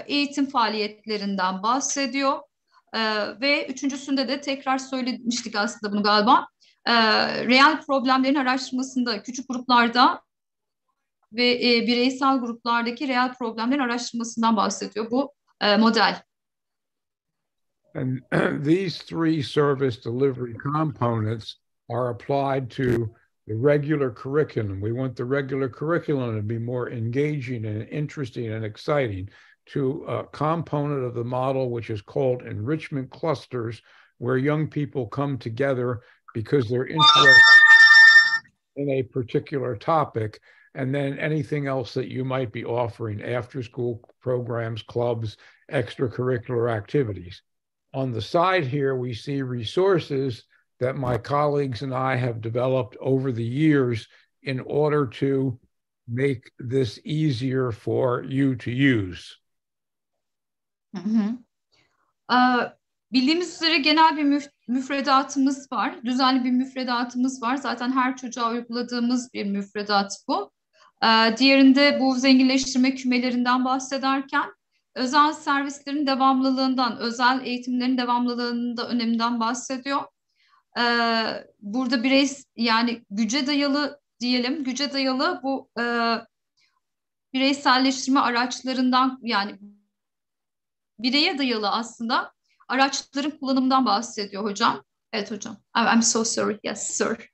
eğitim faaliyetlerinden bahsediyor. Ve üçüncüsünde de tekrar söylemiştik aslında bunu galiba. Reel problemlerin araştırmasında küçük gruplarda ve bireysel gruplardaki reel problemlerin araştırmasından bahsediyor bu model. And these three service delivery components are applied to the regular curriculum. We want the regular curriculum to be more engaging and interesting and exciting, to a component of the model which is called enrichment clusters, where young people come together because they're interested in a particular topic, and then anything else that you might be offering, after school programs, clubs, extracurricular activities. On the side here, we see resources that my colleagues and I have developed over the years in order to make this easier for you to use. Hı hı. Bildiğimiz üzere genel bir müfredatımız var. Düzenli bir müfredatımız var. Zaten her çocuğa uyguladığımız bir müfredat bu. Diğerinde bu zenginleştirme kümelerinden bahsederken özel servislerin devamlılığından, özel eğitimlerin devamlılığında öneminden bahsediyor. Burada yani güce dayalı diyelim, güce dayalı bu bireyselleştirme araçlarından, yani bireye dayalı aslında araçların kullanımından bahsediyor hocam. Evet hocam. I'm so sorry. Yes, sir.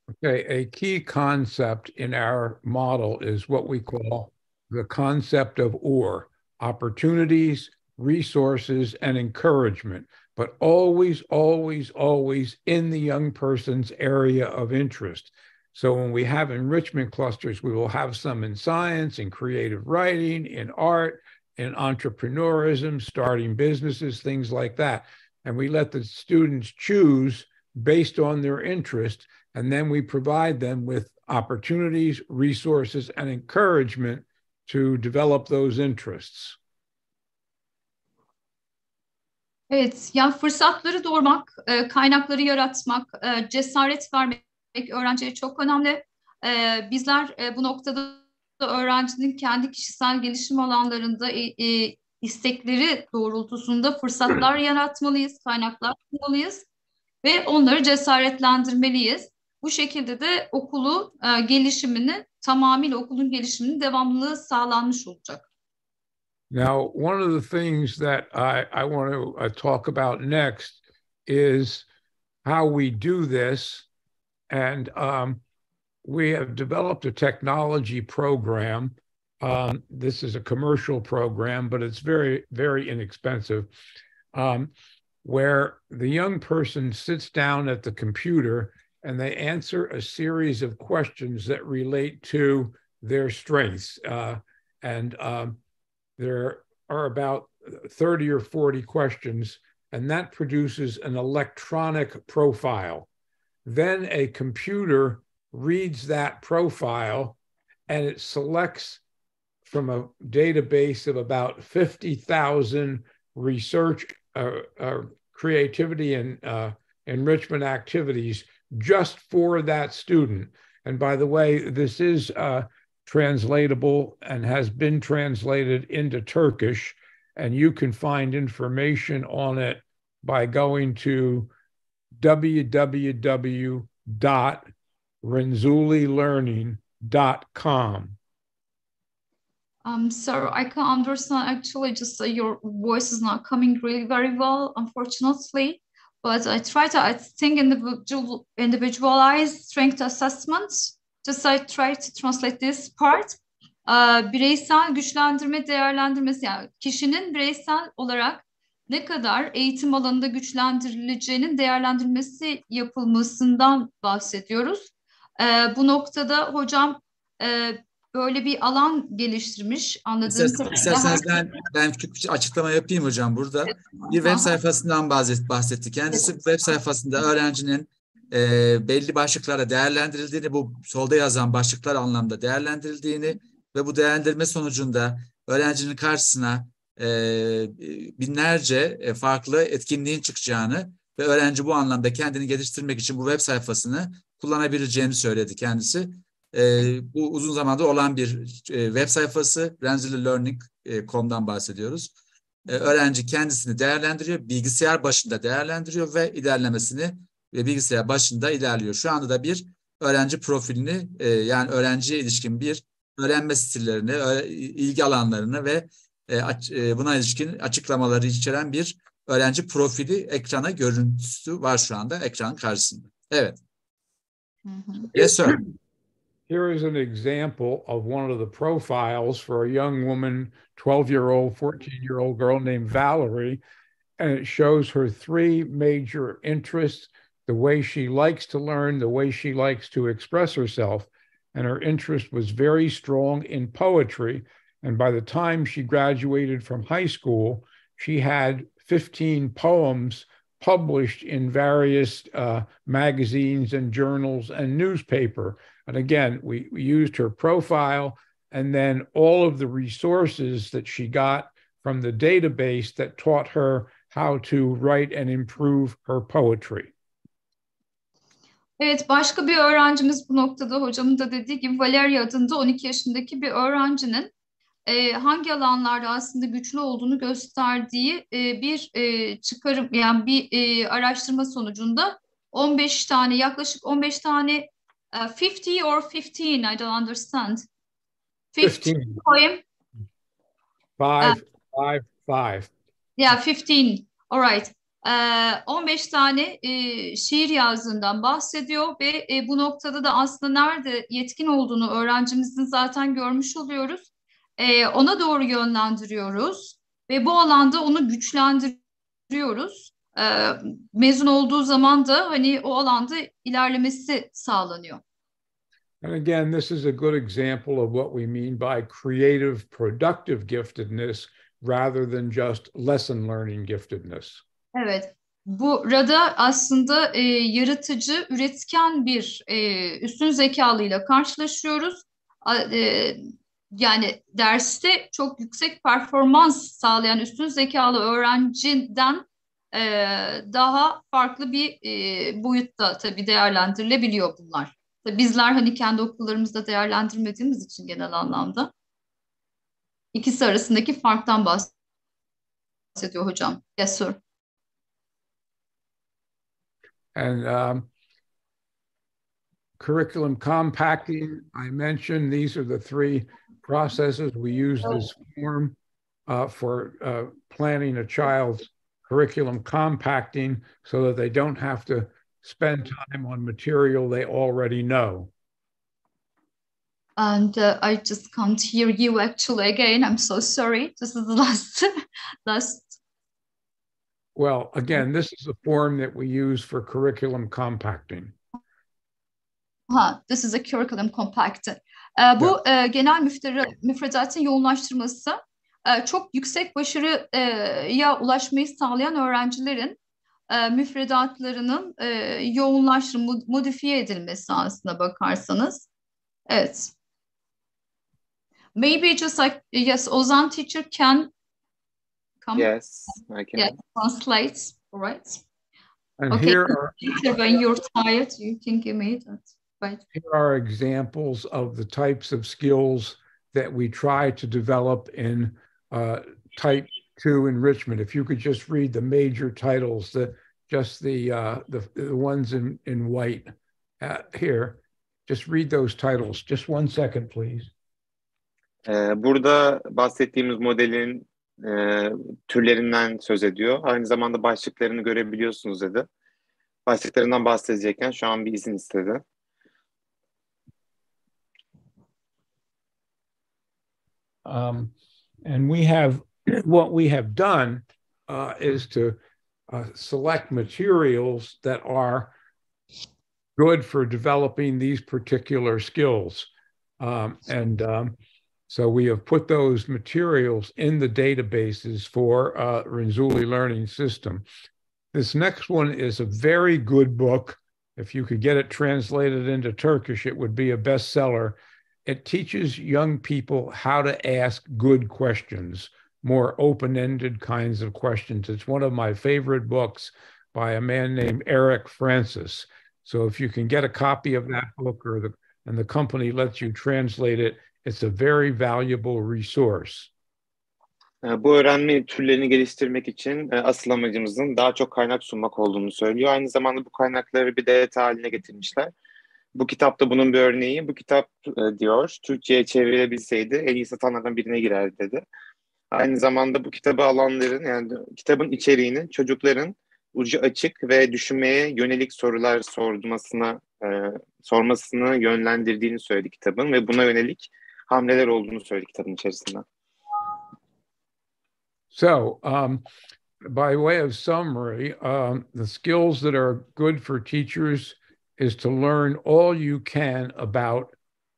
Okay, a key concept in our model is what we call the concept of OR, opportunities, resources, and encouragement, but always, always, always in the young person's area of interest. So when we have enrichment clusters, we will have some in science, in creative writing, in art, in entrepreneurism, starting businesses, things like that. And we let the students choose based on their interest, and then we provide them with opportunities, resources, and encouragement to develop those interests. Evet, yani fırsatları doğurmak, kaynakları yaratmak, cesaret vermek öğrenciye çok önemli. Bizler bu noktada öğrencinin kendi kişisel gelişim alanlarında istekleri doğrultusunda fırsatlar yaratmalıyız, kaynaklar sunmalıyız ve onları cesaretlendirmeliyiz. Bu şekilde de okulun gelişiminin devamlılığı sağlanmış olacak. Now, one of the things that I want to talk about next is how we do this. And we have developed a technology program. This is a commercial program, but it's very, very inexpensive, where the young person sits down at the computer and they answer a series of questions that relate to their strengths. There are about 30 or 40 questions, and that produces an electronic profile. Then a computer reads that profile and it selects from a database of about 50,000 research, creativity, and enrichment activities just for that student. And by the way, this is translatable and has been translated into Turkish, and you can find information on it by going to www.renzullilearning.com. Sir, I can't understand actually, just your voice is not coming really very well, unfortunately. But I think individualized strength assessments. Just I try to translate this part. Bireysel güçlendirme değerlendirmesi, yani kişinin bireysel olarak ne kadar eğitim alanında güçlendirileceğinin değerlendirmesi yapılmasından bahsediyoruz. Bu noktada hocam böyle bir alan geliştirmiş anladığım kadarıyla. İsterseniz ben küçük bir açıklama yapayım hocam burada. Evet. Bir web sayfasından bahsetti. Kendisi evet. Web sayfasında öğrencinin belli başlıklara değerlendirildiğini, bu solda yazan başlıklar anlamda değerlendirildiğini ve bu değerlendirme sonucunda öğrencinin karşısına binlerce farklı etkinliğin çıkacağını ve öğrenci bu anlamda kendini geliştirmek için bu web sayfasını kullanabileceğini söyledi kendisi. Bu uzun zamandır olan bir web sayfası. Renzulli.com'dan bahsediyoruz. Öğrenci kendisini değerlendiriyor, bilgisayar başında değerlendiriyor ve ilerlemesini ve bilgisayar başında ilerliyor. Şu anda da bir öğrenci profilini yani öğrenciye ilişkin bir öğrenme stillerini, ilgi alanlarını ve buna ilişkin açıklamaları içeren bir öğrenci profili ekrana görüntüsü var şu anda ekranın karşısında. Evet. Yes, sir. Here is an example of one of the profiles for a young woman, 12-year-old, 14-year-old girl named Valerie, and it shows her three major interests, the way she likes to learn, the way she likes to express herself, and her interest was very strong in poetry. And by the time she graduated from high school, she had 15 poems published in various magazines and journals and newspaper. And again, we used her profile and then all of the resources that she got from the database that taught her how to write and improve her poetry. Evet, başka bir öğrencimiz bu noktada hocamın da dediği gibi Valeria adında 12 yaşındaki bir öğrencinin hangi alanlarda aslında güçlü olduğunu gösterdiği bir çıkarım, yani bir araştırma sonucunda 15 tane, yaklaşık 15 tane 50 or 15, I don't understand. 15 poem. Five. Yeah, 15. All right. 15 tane şiir yazdığından bahsediyor ve bu noktada da aslında nerede yetkin olduğunu öğrencimizin zaten görmüş oluyoruz. Ona doğru yönlendiriyoruz ve bu alanda onu güçlendiriyoruz. Mezun olduğu zaman da hani o alanda ilerlemesi sağlanıyor. And again, this is a good example of what we mean by creative, productive giftedness rather than just lesson learning giftedness. Evet, burada aslında yaratıcı, üretken bir üstün zekalıyla karşılaşıyoruz. Yani derste çok yüksek performans sağlayan üstün zekalı öğrenciden daha farklı bir boyutta tabii değerlendirilebiliyor bunlar. Tabii bizler hani kendi okullarımızda değerlendirmediğimiz için genel anlamda ikisi arasındaki farktan bahsediyor hocam. Yes, sir. And curriculum compacting, I mentioned, these are the three processes. We use this form for planning a child's curriculum compacting so that they don't have to spend time on material they already know. And I just can't hear you actually again. I'm so sorry. This is the last. Well, again, this is a form that we use for curriculum compacting. This is a curriculum compactor. Bu genel müfredatın yoğunlaştırması çok yüksek başarıya ulaşmayı sağlayan öğrencilerin müfredatlarının modifiye edilmesi aslına bakarsanız. Evet. Maybe just like, yes, Ozan teacher can come. Yes, I can. Yeah, translate, all right. And okay. Here are, when you're tired, you can give me that. Right. Here are examples of the types of skills that we try to develop in Type 2 enrichment. If you could just read the major titles, the ones in white here, just read those titles. Just 1 second, please. Burada bahsettiğimiz modelin türlerinden söz ediyor. Aynı zamanda başlıklarını görebiliyorsunuz dedi. Başlıklarından bahsedecekken şu an bir izin istedi. And what we have done is to select materials that are good for developing these particular skills. So we have put those materials in the databases for Renzulli Learning System. This next one is a very good book. If you could get it translated into Turkish, it would be a bestseller. It teaches young people how to ask good questions, more open-ended kinds of questions. It's one of my favorite books by a man named Eric Francis. So if you can get a copy of that book or and the company lets you translate it, it's a very valuable resource. Bu öğrenme türlerini geliştirmek için asıl amacımızın daha çok kaynak sunmak olduğunu söylüyor. Aynı zamanda bu kaynakları bir data haline getirmişler. Bu kitap da bunun bir örneği. Bu kitap diyor, Türkçe'ye çevrilebilseydi en iyi satanlardan birine girerdi dedi. Aynı zamanda bu kitabı alanların, yani kitabın içeriğinin çocukların ucu açık ve düşünmeye yönelik sorular sormasını yönlendirdiğini söyledi kitabın ve buna yönelik hamleler olduğunu söyledi kitabın içerisinde. So, by way of summary, the skills that are good for teachers is to learn all you can about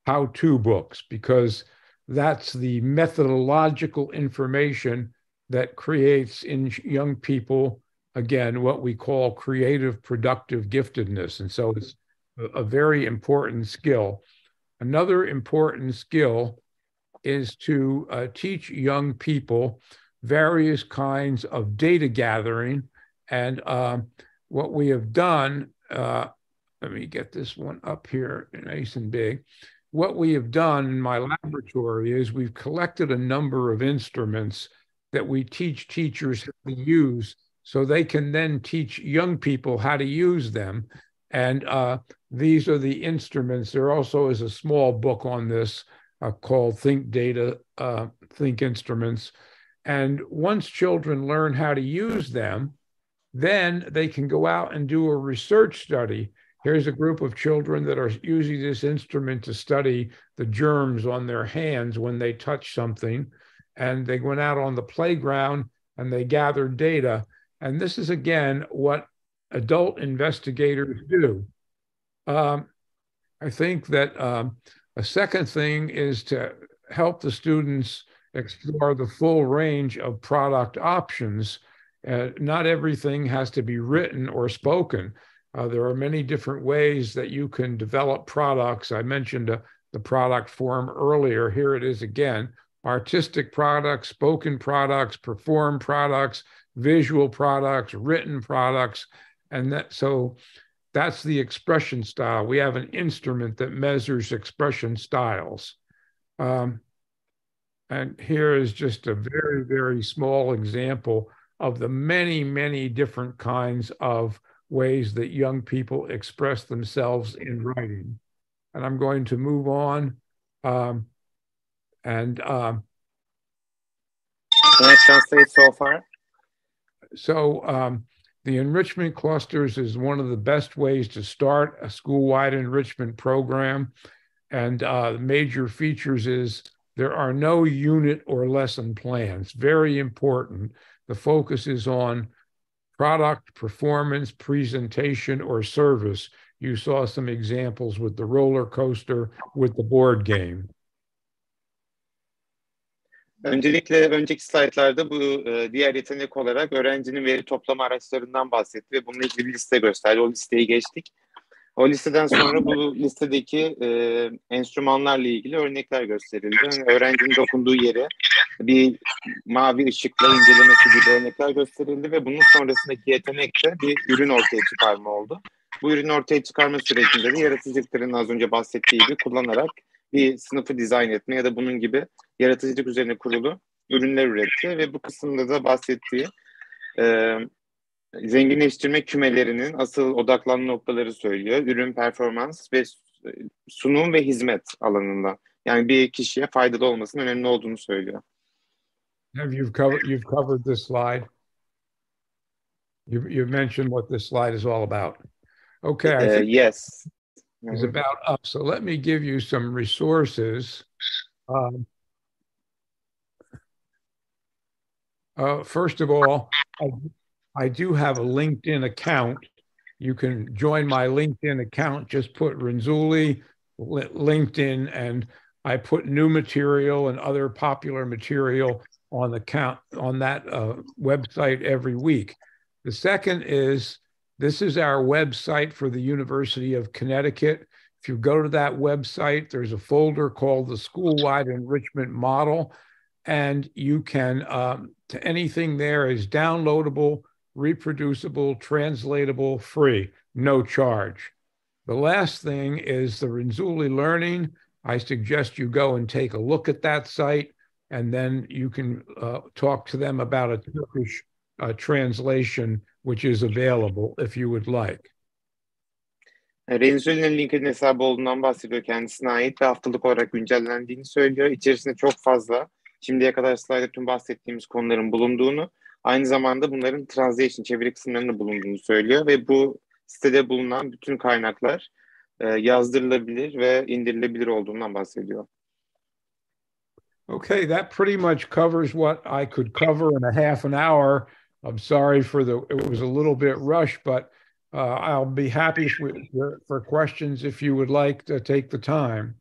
how-to books, because that's the methodological information that creates in young people, again, what we call creative, productive giftedness. And so it's a very important skill. Another important skill is to teach young people various kinds of data gathering. And what we have done, let me get this one up here nice and big. What we have done in my laboratory is we've collected a number of instruments that we teach teachers how to use so they can then teach young people how to use them. And these are the instruments. There also is a small book on this called Think Data, Think Instruments. And once children learn how to use them, then they can go out and do a research study. Here's a group of children that are using this instrument to study the germs on their hands when they touch something. And they went out on the playground and they gathered data. And this is, again, what adult investigators do. I think that a second thing is to help the students explore the full range of product options. Not everything has to be written or spoken. There are many different ways that you can develop products. I mentioned the product form earlier. Here it is again. Artistic products, spoken products, performed products, visual products, written products. And so that's the expression style. We have an instrument that measures expression styles. And here is just a very, very small example of the many, many different kinds of ways that young people express themselves in writing. And I'm going to move on. Can I translate so far? So the enrichment clusters is one of the best ways to start a school-wide enrichment program. And the major features is there are no unit or lesson plans. Very important. The focus is on product, performance, presentation, or service. You saw some examples with the roller coaster, with the board game. Öncelikle önceki slaytlarda bu diğer yetenek olarak öğrencinin veri toplama araçlarından bahsetti ve bununla ilgili bir liste gösterdi. O listeyi geçtik. O listeden sonra bu listedeki enstrümanlarla ilgili örnekler gösterildi. Yani öğrencinin dokunduğu yere bir mavi ışıkla incelemesi gibi örnekler gösterildi ve bunun sonrasındaki yetenek de bir ürün ortaya çıkarma oldu. Bu ürün ortaya çıkarma sürecinde de yaratıcılıkların az önce bahsettiği gibi kullanarak bir sınıfı dizayn etme ya da bunun gibi yaratıcılık üzerine kurulu ürünler üretti ve bu kısımda da bahsettiği zenginleştirme kümelerinin asıl odaklanma noktaları söylüyor. Ürün, performans ve sunum ve hizmet alanında. Yani bir kişiye faydalı olmasının önemli olduğunu söylüyor. You've covered this slide. You've mentioned what this slide is all about. Okay, I think yes. It's about us. So let me give you some resources. First of all, I do have a LinkedIn account. You can join my LinkedIn account. Just put Renzulli LinkedIn, and I put new material and other popular material on that website every week. The second is, this is our website for the University of Connecticut. If you go to that website, there's a folder called the School-Wide Enrichment Model, and you can, anything there is downloadable, reproducible, translatable, free, no charge. The last thing is the Renzulli Learning. I suggest you go and take a look at that site, and then you can talk to them about a Turkish translation, which is available if you would like. Renzulli'nin LinkedIn hesabı olduğundan bahsediyor, kendisine ait ve haftalık olarak güncellendiğini söylüyor. İçerisinde çok fazla şimdiye kadar slayda tüm bahsettiğimiz konuların bulunduğunu, aynı zamanda bunların translation, çeviri kısımlarının bulunduğunu söylüyor ve bu sitede bulunan bütün kaynaklar yazdırılabilir ve indirilebilir olduğundan bahsediyor. Okay, that pretty much covers what I could cover in a half an hour. I'm sorry for it was a little bit rushed, but I'll be happy for questions if you would like to take the time.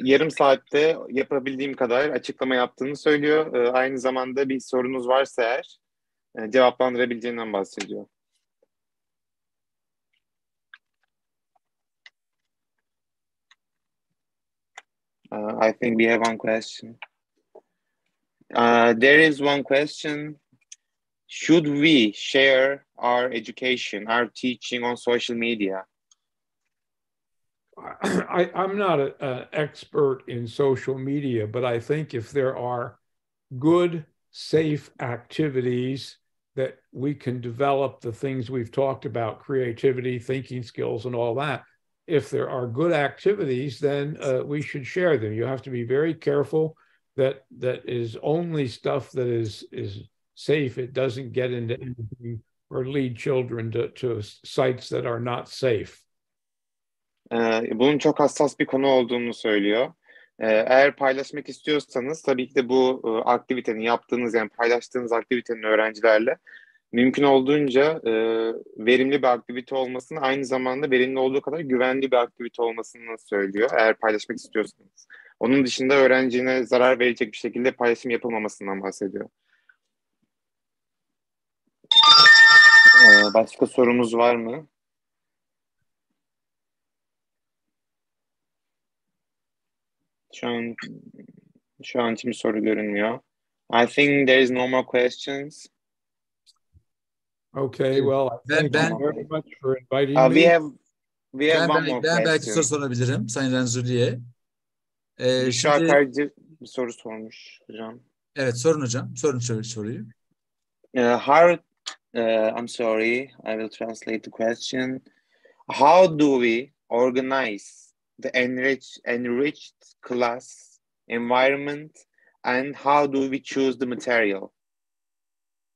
Yarım saatte yapabildiğim kadar açıklama yaptığını söylüyor. Aynı zamanda bir sorunuz varsa eğer cevaplandırabileceğinden bahsediyor. I think we have one question. There is one question. Should we share our education, our teaching on social media? I'm not an expert in social media, but I think if there are good, safe activities that we can develop the things we've talked about, creativity, thinking skills, and all that. If there are good activities, then we should share them. You have to be very careful that is only stuff that is safe. It doesn't get into anything or lead children to sites that are not safe. Bunun çok hassas bir konu olduğunu söylüyor. Eğer paylaşmak istiyorsanız tabii ki de bu aktivitenin yaptığınız, yani paylaştığınız aktivitenin öğrencilerle mümkün olduğunca verimli bir aktivite olmasını, aynı zamanda verimli olduğu kadar güvenli bir aktivite olmasını söylüyor eğer paylaşmak istiyorsanız. Onun dışında öğrencine zarar verecek bir şekilde paylaşım yapılmamasından bahsediyor. Başka sorumuz var mı? Şu an için bir soru görünmüyor. I think there is no more questions. Okay, well, thank you very much for inviting me. We have one more question. Belki soru sorabilirim Sayın Renzulli'ye. Şakarcı bir soru sormuş hocam. Evet, sorun hocam. Sorun soruyu. I'm sorry, I will translate the question. How do we organize the enriched class environment, and how do we choose the material?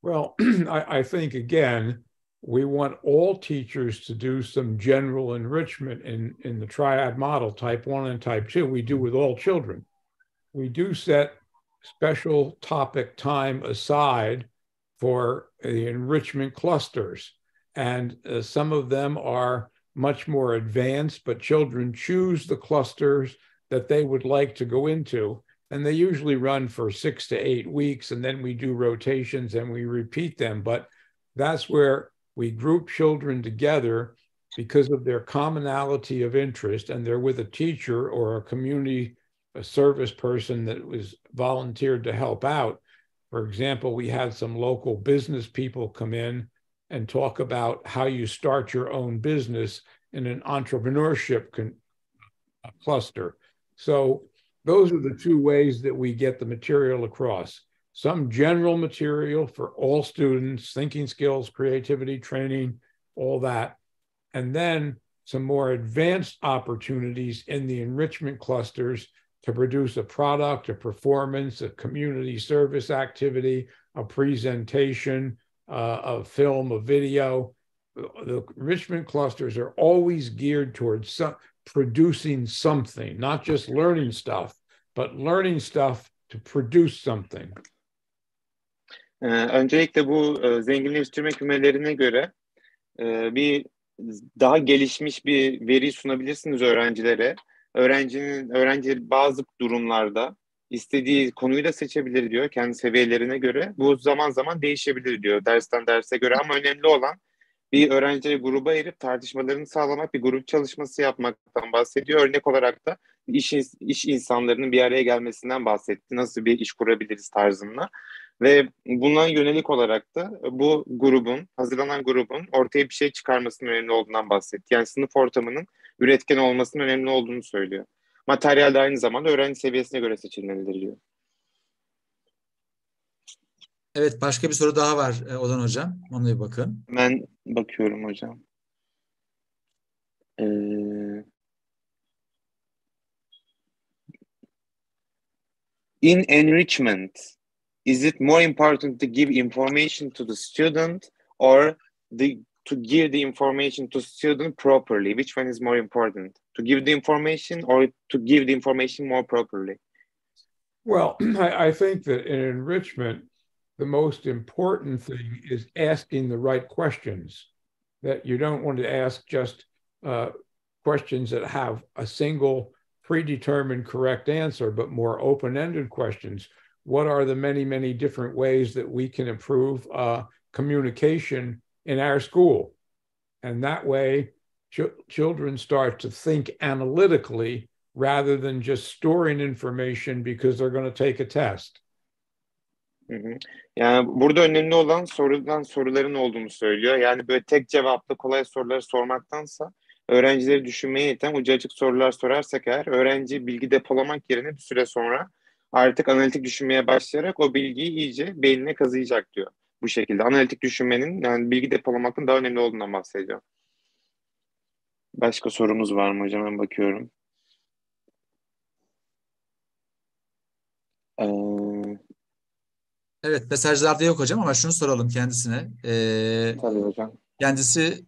Well, I think, again, we want all teachers to do some general enrichment in the triad model, type 1 and type 2. We do with all children. We do set special topic time aside for the enrichment clusters. And some of them are much more advanced, but children choose the clusters that they would like to go into. And they usually run for 6 to 8 weeks, and then we do rotations and we repeat them. But that's where we group children together because of their commonality of interest, and they're with a teacher or a community service person that was volunteered to help out. For example, we had some local business people come in and talk about how you start your own business in an entrepreneurship cluster. So those are the two ways that we get the material across. Some general material for all students, thinking skills, creativity, training, all that. And then some more advanced opportunities in the enrichment clusters to produce a product, a performance, a community service activity, a presentation, a film, a video. The enrichment clusters are always geared towards producing something, not just learning stuff, but learning stuff to produce something. Öncelikle bu zenginleştirme kümelerine göre bir daha gelişmiş bir veri sunabilirsiniz öğrencilere. Öğrenci bazı durumlarda istediği konuyu da seçebilir diyor kendi seviyelerine göre. Bu zaman zaman değişebilir diyor dersten derse göre, ama önemli olan bir öğrencileri gruba ayırıp tartışmalarını sağlamak, bir grup çalışması yapmaktan bahsediyor. Örnek olarak da iş insanlarının bir araya gelmesinden bahsetti. Nasıl bir iş kurabiliriz tarzında. Ve buna yönelik olarak da bu grubun, hazırlanan grubun ortaya bir şey çıkarmasının önemli olduğundan bahsetti. Yani sınıf ortamının üretken olmasının önemli olduğunu söylüyor. Materyal de aynı zamanda öğrenci seviyesine göre seçilmelidir diyor. Evet, başka bir soru daha var Ozan Hocam. Ona bir bakın. Ben bakıyorum hocam. In enrichment, is it more important to give information to the student or to give the information to student properly? Which one is more important? To give the information or to give the information more properly? Well, I think that in enrichment, the most important thing is asking the right questions, that you don't want to ask just questions that have a single predetermined correct answer, but more open-ended questions. What are the many, many different ways that we can improve communication in our school? And that way, children start to think analytically rather than just storing information because they're going to take a test. Hı hı. Yani burada önemli olan soruların olduğunu söylüyor. Yani böyle tek cevaplı kolay soruları sormaktansa öğrencileri düşünmeye iten ucu açık sorular sorarsak eğer öğrenci bilgi depolamak yerine bir süre sonra artık analitik düşünmeye başlayarak o bilgiyi iyice beynine kazıyacak diyor. Bu şekilde analitik düşünmenin yani bilgi depolamaktan daha önemli olduğundan bahsediyor. Başka sorumuz var mı hocam? Ben bakıyorum. Evet, mesajlarda yok hocam ama şunu soralım kendisine. Tabii hocam. Kendisi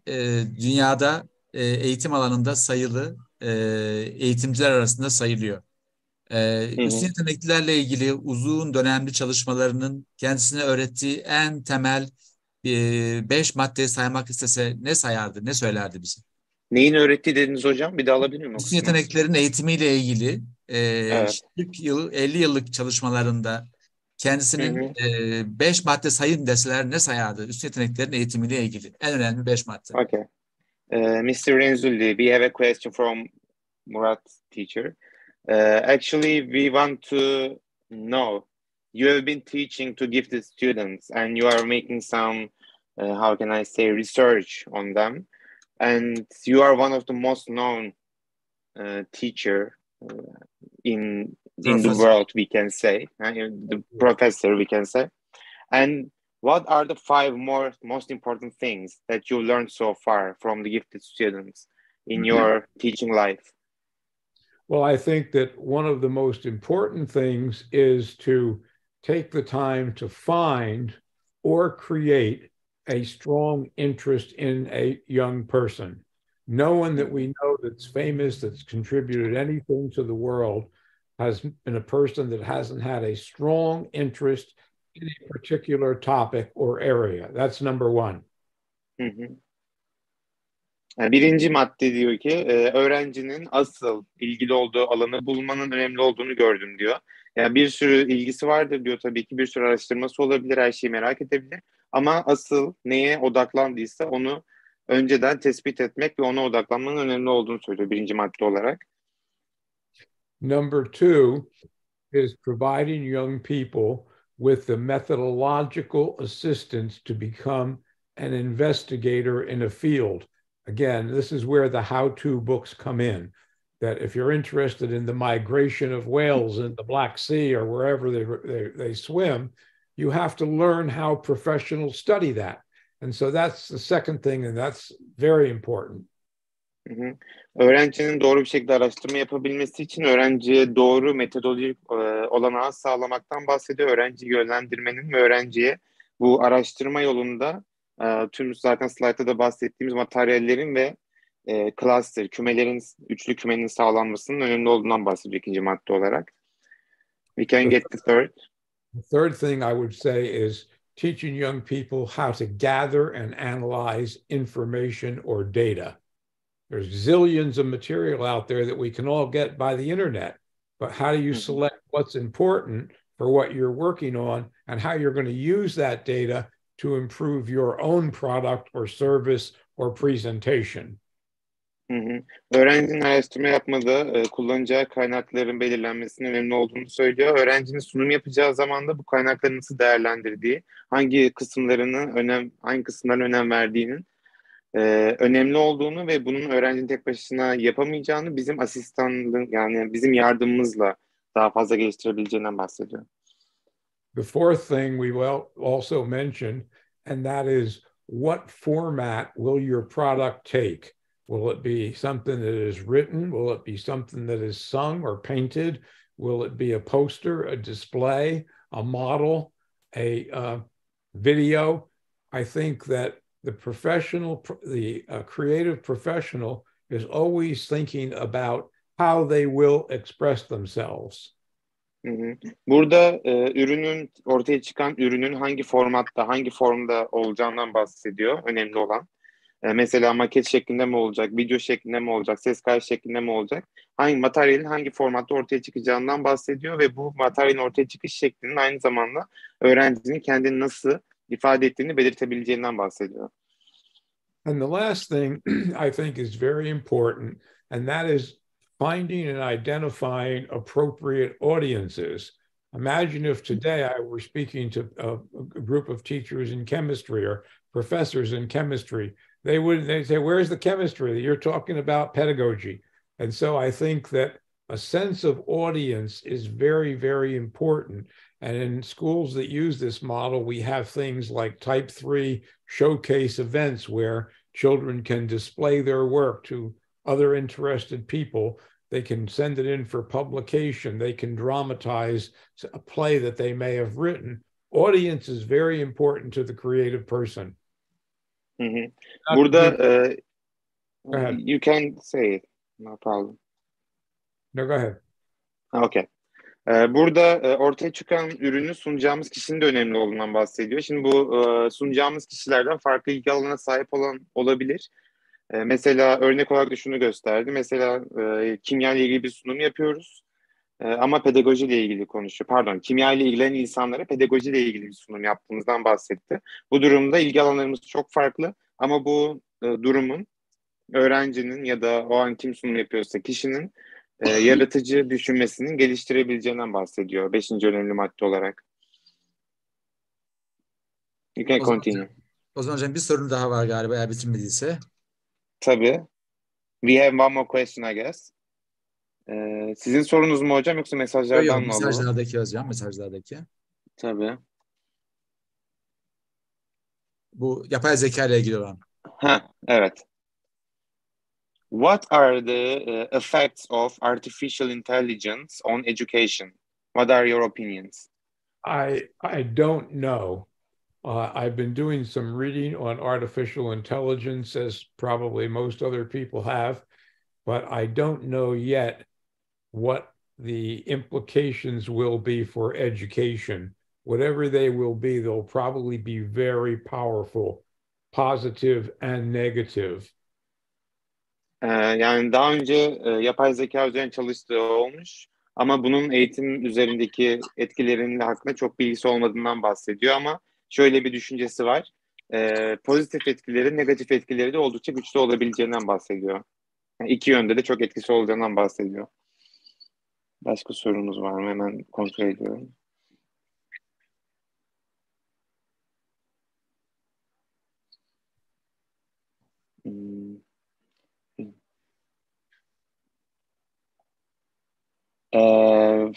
dünyada eğitim alanında sayılı eğitimciler arasında sayılıyor. Üstün yeteneklilerle ilgili uzun dönemli çalışmalarının kendisine öğrettiği en temel 5 maddeyi saymak istese ne sayardı, ne söylerdi bize? Neyin öğrettiği dediniz hocam? Bir daha alabilir miyim o Üstün kısmı? yeteneklerin eğitimiyle ilgili Evet. 40 yıl, 50 yıllık çalışmalarında kendisinin 5 madde sayın deseler ne sayardı? Üstün yeteneklerin eğitimiyle ilgili. En önemli 5 madde. Okay. Mr. Renzulli, we have a question from Murat teacher. Actually, we want to know, you have been teaching to gifted students and you are making some, how can I say, research on them. And you are one of the most known teacher in the world, we can say, the professor, we can say. And what are the 5 most important things that you learned so far from the gifted students in your teaching life? Well, I think that one of the most important things is to take the time to find or create a strong interest in a young person. No one that we know that's famous, that's contributed anything to the world, has been a person that hasn't had a strong interest in a particular topic or area. That's number one. Hı hı. Yani birinci madde diyor ki öğrencinin asıl ilgili olduğu alanı bulmanın önemli olduğunu gördüm diyor. Yani bir sürü ilgisi vardır diyor, tabii ki bir sürü araştırması olabilir, her şeyi merak edebilir. Ama asıl neye odaklandıysa onu önceden tespit etmek ve ona odaklanmanın önemli olduğunu söylüyor birinci madde olarak. Number 2 is providing young people with the methodological assistance to become an investigator in a field. Again, this is where the how-to books come in, that if you're interested in the migration of whales in the Black Sea or wherever they swim, you have to learn how professionals study that. And so that's the second thing, and that's very important. Hı hı. Öğrencinin doğru bir şekilde araştırma yapabilmesi için öğrenciye doğru metodolojik olanağı sağlamaktan bahsediyor. Öğrenciyi yönlendirmenin ve öğrenciye bu araştırma yolunda tüm zaten slaytta da bahsettiğimiz materyallerin ve cluster, kümelerin, üçlü kümenin sağlanmasının önemli olduğundan bahsediyor ikinci madde olarak. We can get the third. The third thing I would say is teaching young people how to gather and analyze information or data. There's zillions of material out there that we can all get by the internet, but how do you select what's important for what you're working on and how you're going to use that data to improve your own product or service or presentation? Hı hı. Öğrencinin araştırma yapmada kullanacağı kaynakların belirlenmesinin önemli olduğunu söylüyor. Öğrencinin sunum yapacağı zaman da bu kaynakları nasıl değerlendirdiği, hangi kısımlarına önem verdiğinin önemli olduğunu ve bunun öğrencinin tek başına yapamayacağını bizim asistanlığın yani bizim yardımımızla daha fazla geliştirebileceğinden bahsediyor. The fourth thing we will also mention, and that is what format will your product take? Will it be something that is written? Will it be something that is sung or painted? Will it be a poster, a display, a model, a video? I think that the creative professional is always thinking about how they will express themselves. Hı hı. Burada ortaya çıkan ürünün hangi formatta, hangi formda olacağından bahsediyor. Önemli olan. Mesela maket şeklinde mi olacak, video şeklinde mi olacak, ses kaydı şeklinde mi olacak? Materyalin hangi formatta ortaya çıkacağından bahsediyor ve bu materyalin ortaya çıkış şeklinin aynı zamanda öğrencinin kendini nasıl ifade ettiğini belirtebileceğinden bahsediyor. And the last thing I think is very important, and that is finding and identifying appropriate audiences. Imagine if today I were speaking to a group of teachers in chemistry or professors in chemistry. They'd say, where's the chemistry? You're talking about pedagogy. And so I think that a sense of audience is very, very important. And in schools that use this model, we have things like type 3 showcase events where children can display their work to other interested people. They can send it in for publication. They can dramatize a play that they may have written. Audience is very important to the creative person. Hı hı. Burada you can say it. No problem. No, go ahead. Okay. Burada ortaya çıkan ürünü sunacağımız kişinin de önemli olduğundan bahsediyor. Şimdi bu sunacağımız kişilerden farklı ilgi alanına sahip olan olabilir. Mesela örnek olarak da şunu gösterdi. Mesela kimya ile ilgili bir sunum yapıyoruz. Ama pedagoji ile ilgili konuşuyor. Pardon, kimya ile ilgilenen insanlara pedagoji ile ilgili bir sunum yaptığımızdan bahsetti. Bu durumda ilgi alanlarımız çok farklı ama bu durumun öğrencinin ya da o an kim sunum yapıyorsa kişinin yaratıcı düşünmesinin geliştirebileceğinden bahsediyor. 5. önemli madde olarak. You can continue. O zaman hocam bir sorun daha var galiba eğer bitirmediyse. Tabii. We have one more question I guess. Sizin sorunuz mu hocam yoksa mesajlardan mı alalım? Mesajlardaki hocam, mesajlardaki. Tabii. Bu yapay zeka ile ilgili olan. Evet. What are the effects of artificial intelligence on education? What are your opinions? I don't know. I've been doing some reading on artificial intelligence, as probably most other people have, but I don't know yet what the implications will be for education. Whatever they will be, they'll probably be very powerful, positive and negative. Yani daha önce yapay zeka üzerine çalıştığı olmuş ama bunun eğitim üzerindeki etkilerinin hakkında çok bilgisi olmadığından bahsediyor ama şöyle bir düşüncesi var. Pozitif etkileri, negatif etkileri de oldukça güçlü olabileceğinden bahsediyor. Yani iki yönde de çok etkisi olacağından bahsediyor. Başka sorunuz var mı? Hemen kontrol ediyorum.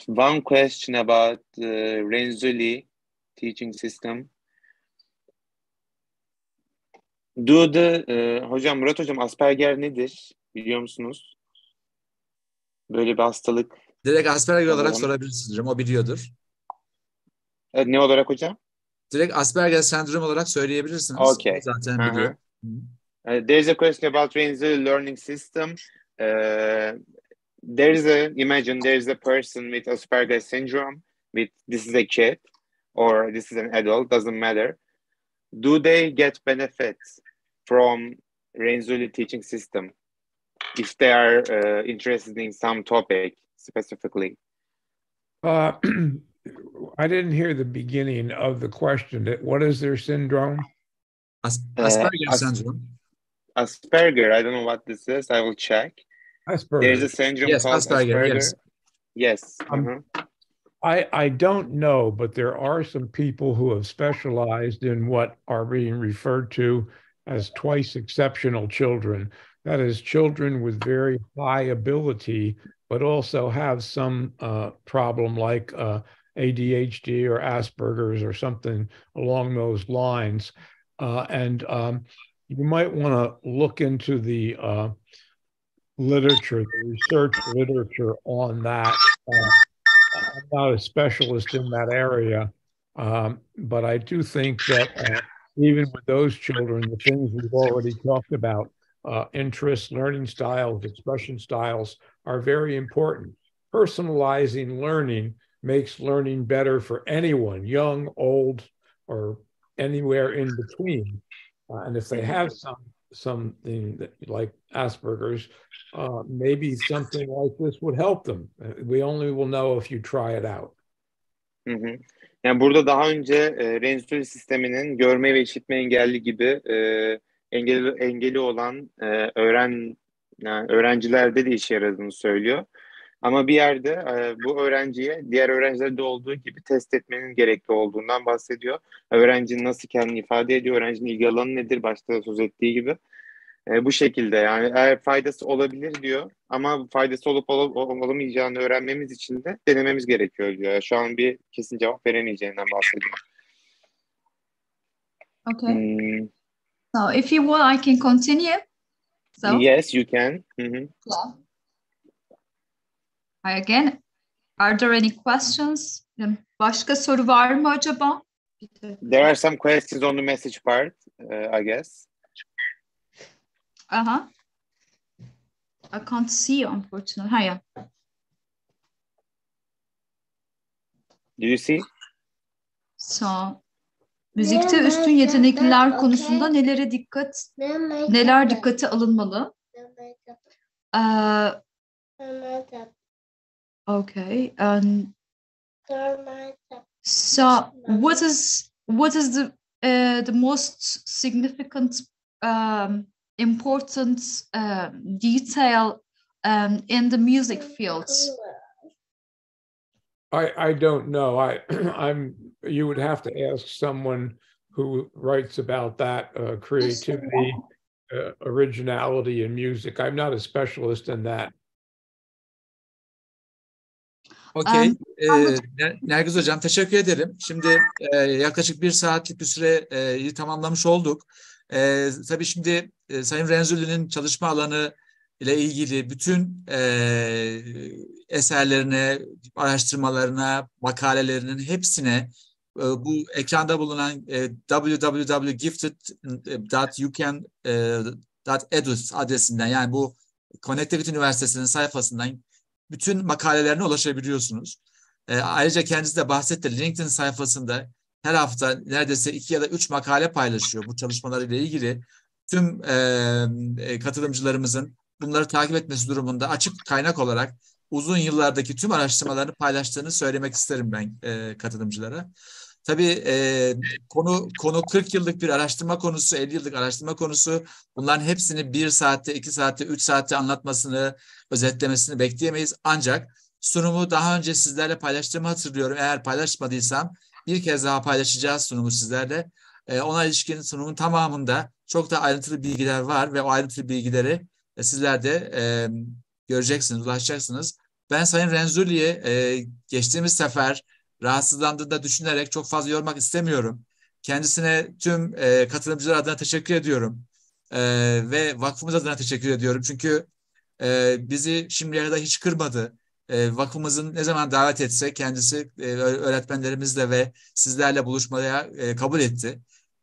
One question about the Renzulli teaching system. Hocam Murat hocam Asperger nedir? Biliyor musunuz? Böyle bir hastalık. Direkt Asperger olarak sorabilirsiniz hocam. O biliyordur. Ne olarak hocam? Direkt Asperger sendromu olarak söyleyebilirsiniz. Okay. Zaten biliyor. There's a question about Renzulli learning system. Imagine there's a person with Asperger syndrome. This is a kid or this is an adult, doesn't matter. Do they get benefits from Renzulli teaching system if they are interested in some topic specifically? I didn't hear the beginning of the question. What is their syndrome? Asperger syndrome. Asperger. I don't know what this is. I will check. There's a Asperger's. syndrome Yes, called Asperger, Asperger. yes. Yes. I don't know, but there are some people who have specialized in what are being referred to as twice exceptional children. That is, children with very high ability, but also have some problem like ADHD or Asperger's or something along those lines. And you might want to look into the literature, the research literature on that. I'm not a specialist in that area, but I do think that even with those children, the things we've already talked about, interests, learning styles, expression styles, are very important. Personalizing learning makes learning better for anyone, young, old, or anywhere in between. And if they have something like Asperger's, maybe something like this would help them. We only will know if you try it out. Yani burada daha önce Renzulli sisteminin görme ve işitme engelli gibi engeli olan öğrencilerde de işe yaradığını söylüyor. Ama bir yerde bu öğrenciye diğer öğrencilerde olduğu gibi test etmenin gerekli olduğundan bahsediyor. Öğrencinin nasıl kendini ifade ediyor, öğrencinin ilgi alanı nedir, başta da söz ettiği gibi. Bu şekilde yani eğer faydası olabilir diyor ama faydası olup olamayacağını öğrenmemiz için de denememiz gerekiyor diyor. Şu an bir kesin cevap veremeyeceğinden bahsediyor. Okay. So if you want, I can continue. So yes, you can. yeah. Again, are there any questions? Başka soru var mı acaba? There are some questions on the message part, I guess. I can't see you, unfortunately. Yeah. Do you see? So, müzikte üstün yetenekliler konusunda neler dikkate alınmalı? Okay. And so, what is the most significant important detail in the music fields? I don't know. You would have to ask someone who writes about that creativity, originality in music. I'm not a specialist in that. Okay. Nergiz Hocam teşekkür ederim. Şimdi yaklaşık 1 saatlik bir süreyi tamamlamış olduk. Tabii şimdi Sayın Renzulli'nin çalışma alanı ile ilgili bütün eserlerine, araştırmalarına, makalelerinin hepsine bu ekranda bulunan www.gifted.ucan.edu adresinden, yani bu Connectivity Üniversitesi'nin sayfasından bütün makalelerine ulaşabiliyorsunuz. Ayrıca kendisi de bahsetti, LinkedIn sayfasında her hafta neredeyse 2 ya da 3 makale paylaşıyor bu çalışmalarıyla ilgili. Tüm katılımcılarımızın bunları takip etmesi durumunda açık kaynak olarak uzun yıllardaki tüm araştırmalarını paylaştığını söylemek isterim ben katılımcılara. Tabii konu 40 yıllık bir araştırma konusu, 50 yıllık araştırma konusu. Bunların hepsini 1 saatte, 2 saatte, 3 saatte anlatmasını, özetlemesini bekleyemeyiz. Ancak sunumu daha önce sizlerle paylaştığımı hatırlıyorum. Eğer paylaşmadıysam bir kez daha paylaşacağız sunumu sizlerle. Ona ilişkin sunumun tamamında çok da ayrıntılı bilgiler var ve o ayrıntılı bilgileri sizler de göreceksiniz, ulaşacaksınız. Ben Sayın Renzulli'ye geçtiğimiz sefer rahatsızlandığında düşünerek çok fazla yormak istemiyorum. Kendisine tüm katılımcılar adına teşekkür ediyorum. Ve vakfımız adına teşekkür ediyorum. Çünkü bizi şimdiye kadar hiç kırmadı. Vakfımızın ne zaman davet etse kendisi öğretmenlerimizle ve sizlerle buluşmaya kabul etti.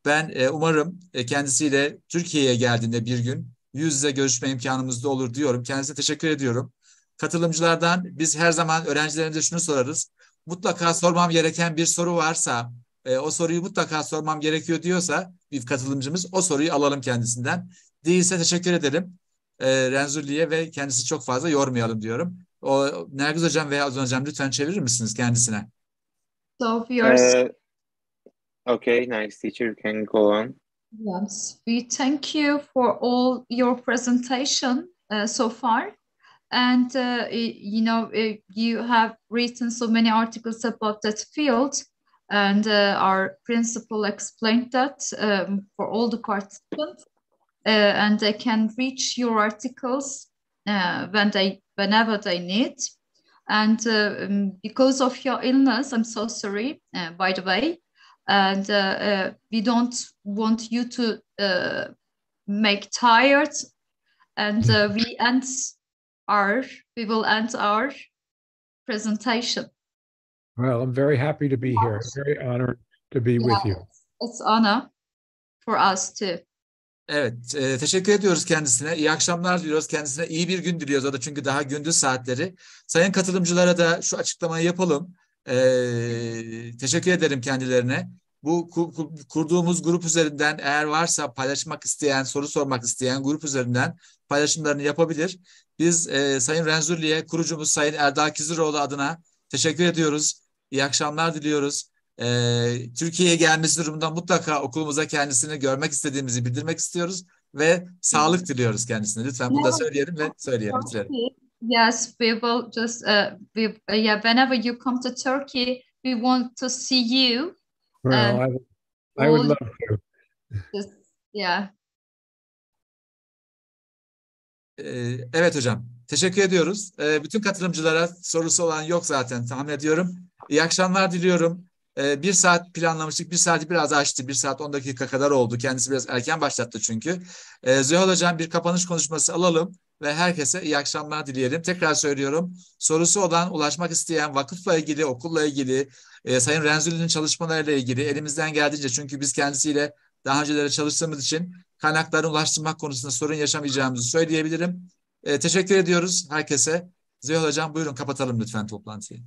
Ben umarım kendisiyle Türkiye'ye geldiğinde bir gün yüz yüze görüşme imkanımız da olur diyorum. Kendisine teşekkür ediyorum. Katılımcılardan biz her zaman öğrencilerimize şunu sorarız. Mutlaka sormam gereken bir soru varsa, o soruyu mutlaka sormam gerekiyor diyorsa bir katılımcımız, o soruyu alalım kendisinden. Değilse teşekkür ederim Renzulli'ye ve kendisi çok fazla yormayalım diyorum. Nergiz Hocam veya Ozan Hocam lütfen çevirir misiniz kendisine? So yours. Okay, nice teacher. You can go on. Yes, we thank you for all your presentation so far. And, you know, you have written so many articles about that field. And our principal explained that for all the participants. And they can reach your articles whenever they need. And because of your illness, I'm so sorry, by the way. And we don't want you to make tired. And we will end our presentation. Well, I'm very happy to be here. Very honored to be with you. It's honor for us too. Evet, teşekkür ediyoruz kendisine. İyi akşamlar diliyoruz kendisine. İyi bir gün diliyoruz. O da çünkü daha gündüz saatleri. Sayın katılımcılara da şu açıklamayı yapalım. Teşekkür ederim kendilerine. Bu kurduğumuz grup üzerinden eğer varsa paylaşmak isteyen, soru sormak isteyen grup üzerinden paylaşımlarını yapabilir. Biz Sayın Renzulli'ye, kurucumuz Sayın Erdal Kiziroğlu adına teşekkür ediyoruz. İyi akşamlar diliyoruz. Türkiye'ye gelmesi durumunda mutlaka okulumuza kendisini görmek istediğimizi bildirmek istiyoruz ve sağlık diliyoruz kendisine. Lütfen bunu da söyleyelim ve bitirelim. Yes, we will just whenever you come to Turkey, we want to see you. Well, I would love to. Yeah. Evet hocam. Teşekkür ediyoruz. Bütün katılımcılara sorusu olan yok zaten tahmin ediyorum. İyi akşamlar diliyorum. 1 saat planlamıştık. 1 saati biraz aştı. 1 saat 10 dakika kadar oldu. Kendisi biraz erken başlattı çünkü. Zühal hocam bir kapanış konuşması alalım ve herkese iyi akşamlar dileyelim. Tekrar söylüyorum. Sorusu olan, ulaşmak isteyen vakıfla ilgili, okulla ilgili, Sayın Renzulli'nin çalışmalarıyla ilgili elimizden geldiğince, çünkü biz kendisiyle daha önceleri çalıştığımız için kaynaklara ulaştırmak konusunda sorun yaşamayacağımızı söyleyebilirim. Teşekkür ediyoruz herkese. Zühal hocam buyurun kapatalım lütfen toplantıyı.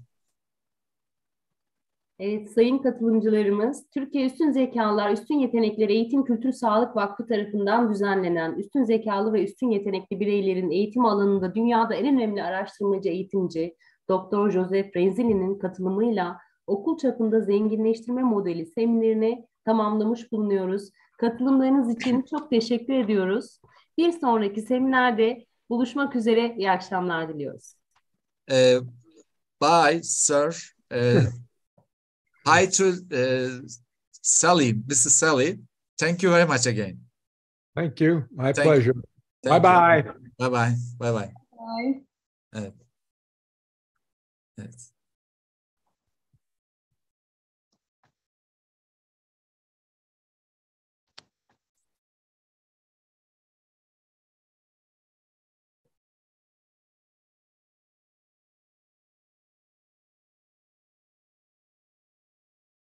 Evet, sayın katılımcılarımız, Türkiye Üstün Zekalılar, Üstün Yetenekler Eğitim Kültür Sağlık Vakfı tarafından düzenlenen üstün zekalı ve üstün yetenekli bireylerin eğitim alanında dünyada en önemli araştırmacı eğitimci Doktor Joseph Renzulli'nin katılımıyla okul çapında zenginleştirme modeli seminerini tamamlamış bulunuyoruz. Katılımlarınız için çok teşekkür ediyoruz. Bir sonraki seminerde buluşmak üzere, iyi akşamlar diliyoruz. Bye, sir. Hi to Sally, Mrs. Sally. Thank you very much again. Thank you. My pleasure. Bye bye. bye. Bye bye. Bye bye. Bye. Evet. Evet.